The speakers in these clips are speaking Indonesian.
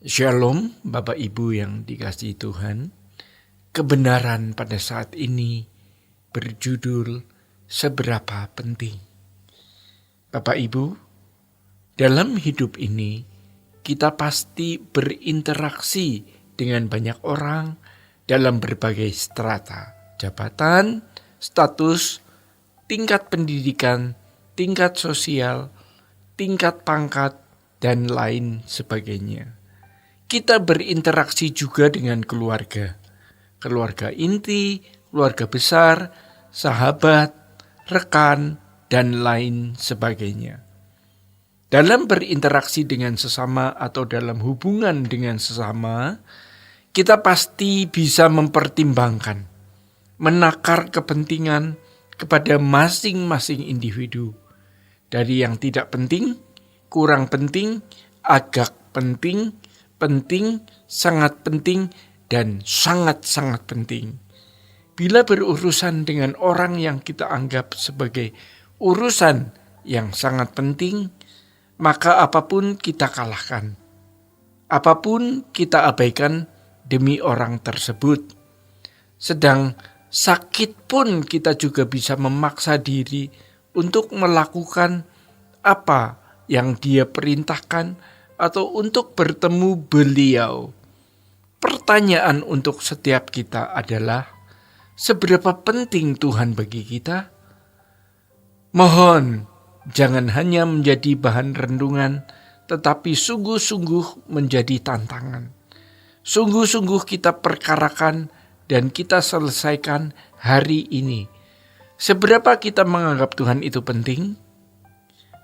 Shalom, Bapak Ibu yang dikasihi Tuhan. Kebenaran pada saat ini berjudul Seberapa Penting. Bapak Ibu, dalam hidup ini kita pasti berinteraksi dengan banyak orang dalam berbagai strata, jabatan, status, tingkat pendidikan, tingkat sosial, tingkat pangkat, dan lain sebagainya. Kita berinteraksi juga dengan keluarga inti, keluarga besar, sahabat, rekan, dan lain sebagainya. Dalam berinteraksi dengan sesama atau dalam hubungan dengan sesama, kita pasti bisa mempertimbangkan, menakar kepentingan kepada masing-masing individu. Dari yang tidak penting, kurang penting, agak penting, sangat penting, dan sangat-sangat penting. Bila berurusan dengan orang yang kita anggap sebagai urusan yang sangat penting, maka apapun kita kalahkan. Apapun kita abaikan demi orang tersebut. Sedang sakit pun kita juga bisa memaksa diri untuk melakukan apa yang dia perintahkan atau untuk bertemu beliau. Pertanyaan untuk setiap kita adalah, seberapa penting Tuhan bagi kita? Mohon jangan hanya menjadi bahan renungan, tetapi sungguh-sungguh menjadi tantangan. Sungguh-sungguh kita perkarakan dan kita selesaikan hari ini. Seberapa kita menganggap Tuhan itu penting?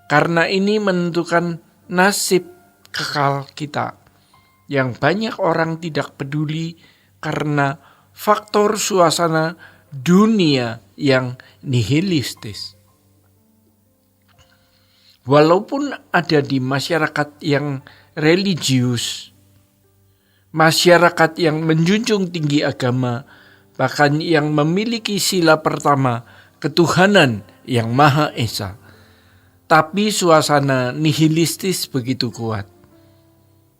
Karena ini menentukan nasib kekal kita, yang banyak orang tidak peduli karena faktor suasana dunia yang nihilistis. Walaupun ada di masyarakat yang religius, masyarakat yang menjunjung tinggi agama, bahkan yang memiliki sila pertama, ketuhanan yang Maha Esa, tapi suasana nihilistis begitu kuat.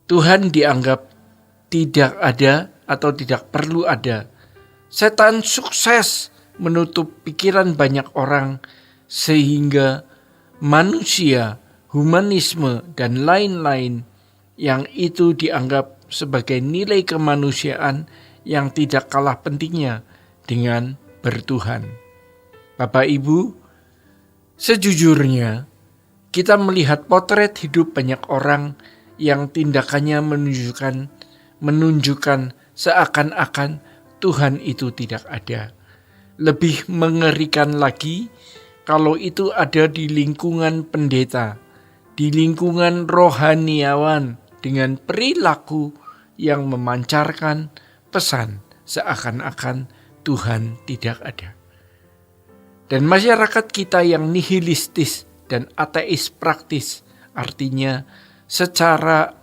Tuhan dianggap tidak ada atau tidak perlu ada. Setan sukses menutup pikiran banyak orang sehingga manusia, humanisme, dan lain-lain yang itu dianggap sebagai nilai kemanusiaan yang tidak kalah pentingnya dengan bertuhan. Bapak Ibu, sejujurnya kita melihat potret hidup banyak orang yang tindakannya menunjukkan seakan-akan Tuhan itu tidak ada. Lebih mengerikan lagi kalau itu ada di lingkungan pendeta, di lingkungan rohaniawan dengan perilaku yang memancarkan pesan seakan-akan Tuhan tidak ada. Dan masyarakat kita yang nihilistis dan ateis praktis, artinya secara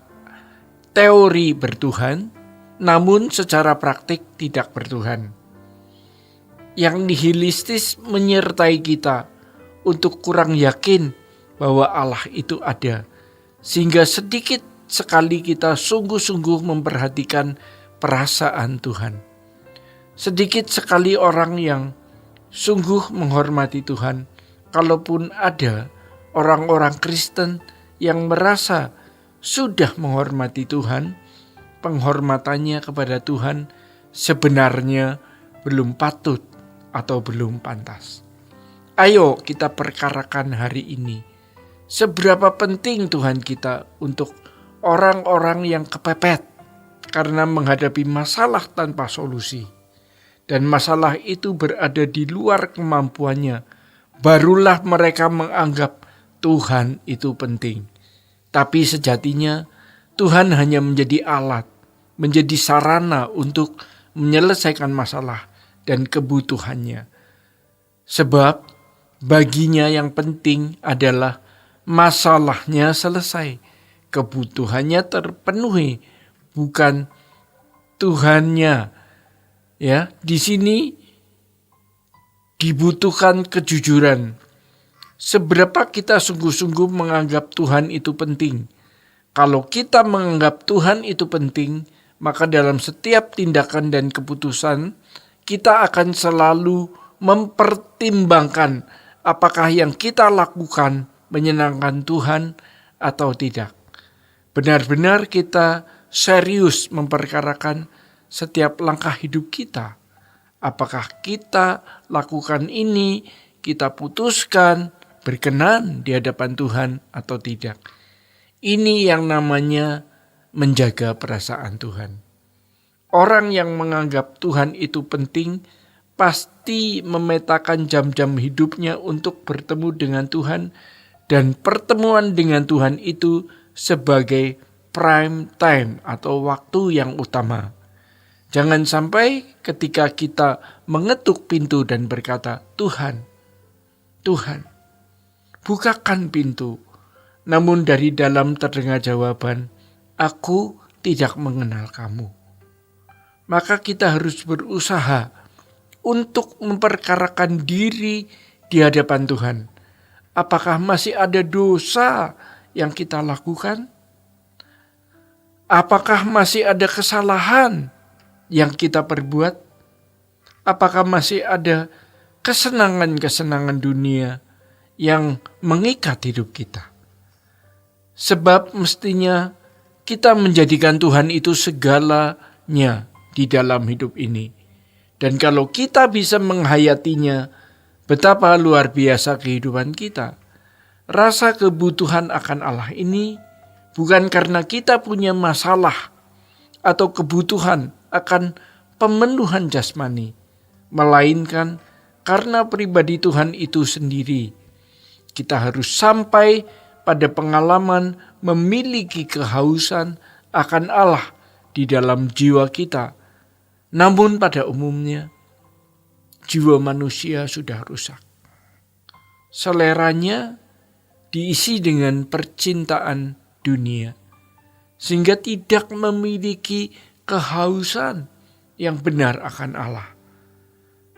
teori bertuhan, namun secara praktik tidak bertuhan. Yang nihilistis menyertai kita untuk kurang yakin bahwa Allah itu ada, sehingga sedikit sekali kita sungguh-sungguh memperhatikan perasaan Tuhan. Sedikit sekali orang yang sungguh menghormati Tuhan, kalaupun ada orang-orang Kristen yang merasa sudah menghormati Tuhan, penghormatannya kepada Tuhan sebenarnya belum patut atau belum pantas. Ayo kita perkarakan hari ini. Seberapa penting Tuhan kita untuk orang-orang yang kepepet karena menghadapi masalah tanpa solusi. Dan masalah itu berada di luar kemampuannya. Barulah mereka menganggap Tuhan itu penting. Tapi sejatinya Tuhan hanya menjadi alat, menjadi sarana untuk menyelesaikan masalah dan kebutuhannya. Sebab baginya yang penting adalah masalahnya selesai, kebutuhannya terpenuhi, bukan Tuhannya. Ya, di sini dibutuhkan kejujuran. Seberapa kita sungguh-sungguh menganggap Tuhan itu penting? Kalau kita menganggap Tuhan itu penting, maka dalam setiap tindakan dan keputusan, kita akan selalu mempertimbangkan apakah yang kita lakukan menyenangkan Tuhan atau tidak. Benar-benar kita serius memperkarakan setiap langkah hidup kita. Apakah kita lakukan ini, kita putuskan berkenan di hadapan Tuhan atau tidak. Ini yang namanya menjaga perasaan Tuhan. Orang yang menganggap Tuhan itu penting pasti memetakan jam-jam hidupnya untuk bertemu dengan Tuhan, dan pertemuan dengan Tuhan itu sebagai prime time atau waktu yang utama. Jangan sampai ketika kita mengetuk pintu dan berkata, Tuhan, Tuhan, bukakan pintu. Namun dari dalam terdengar jawaban, aku tidak mengenal kamu. Maka kita harus berusaha untuk memperkarakan diri di hadapan Tuhan. Apakah masih ada dosa yang kita lakukan? Apakah masih ada kesalahan yang kita perbuat? Apakah masih ada kesenangan-kesenangan dunia yang mengikat hidup kita? Sebab mestinya kita menjadikan Tuhan itu segalanya di dalam hidup ini. Dan kalau kita bisa menghayatinya, betapa luar biasa kehidupan kita. Rasa kebutuhan akan Allah ini bukan karena kita punya masalah atau kebutuhan akan pemenuhan jasmani, melainkan karena pribadi Tuhan itu sendiri. Kita harus sampai pada pengalaman memiliki kehausan akan Allah di dalam jiwa kita. Namun pada umumnya, jiwa manusia sudah rusak. Seleranya diisi dengan percintaan dunia, sehingga tidak memiliki kehausan yang benar akan Allah.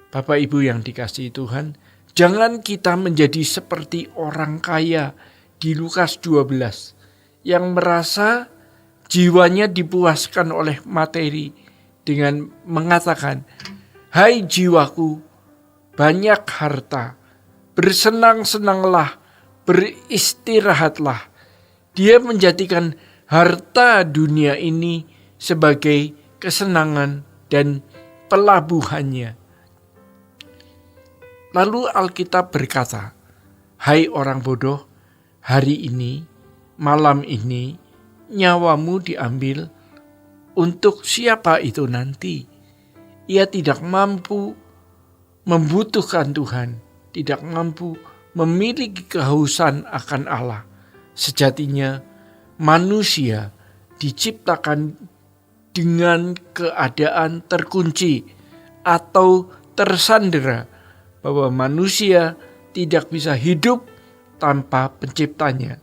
Bapak Ibu yang dikasihi Tuhan, jangan kita menjadi seperti orang kaya di Lukas 12 yang merasa jiwanya dipuaskan oleh materi dengan mengatakan, hai jiwaku, banyak harta, bersenang-senanglah, beristirahatlah. Dia menjadikan harta dunia ini sebagai kesenangan dan pelabuhannya. Lalu Alkitab berkata, hai orang bodoh, hari ini, malam ini, nyawamu diambil. Untuk siapa itu nanti? Ia tidak mampu membutuhkan Tuhan, tidak mampu memiliki kehausan akan Allah. Sejatinya manusia diciptakan dengan keadaan terkunci atau tersandera, bahwa manusia tidak bisa hidup tanpa penciptanya.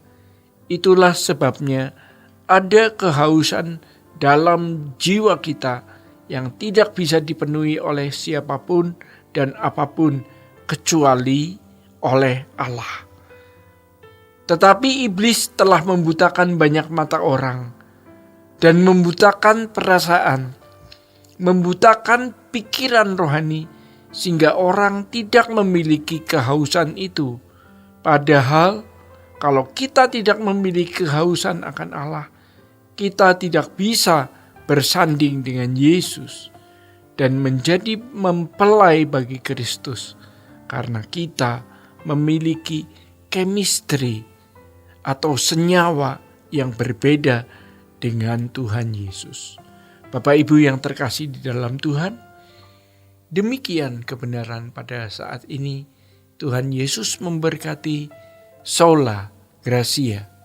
Itulah sebabnya ada kehausan dalam jiwa kita yang tidak bisa dipenuhi oleh siapapun dan apapun kecuali oleh Allah. Tetapi iblis telah membutakan banyak mata orang dan membutakan perasaan, membutakan pikiran rohani sehingga orang tidak memiliki kehausan itu. Padahal kalau kita tidak memiliki kehausan akan Allah, kita tidak bisa bersanding dengan Yesus dan menjadi mempelai bagi Kristus karena kita memiliki chemistry atau senyawa yang berbeda dengan Tuhan Yesus. Bapak Ibu yang terkasih di dalam Tuhan, demikian kebenaran pada saat ini. Tuhan Yesus memberkati. Sola Gracia.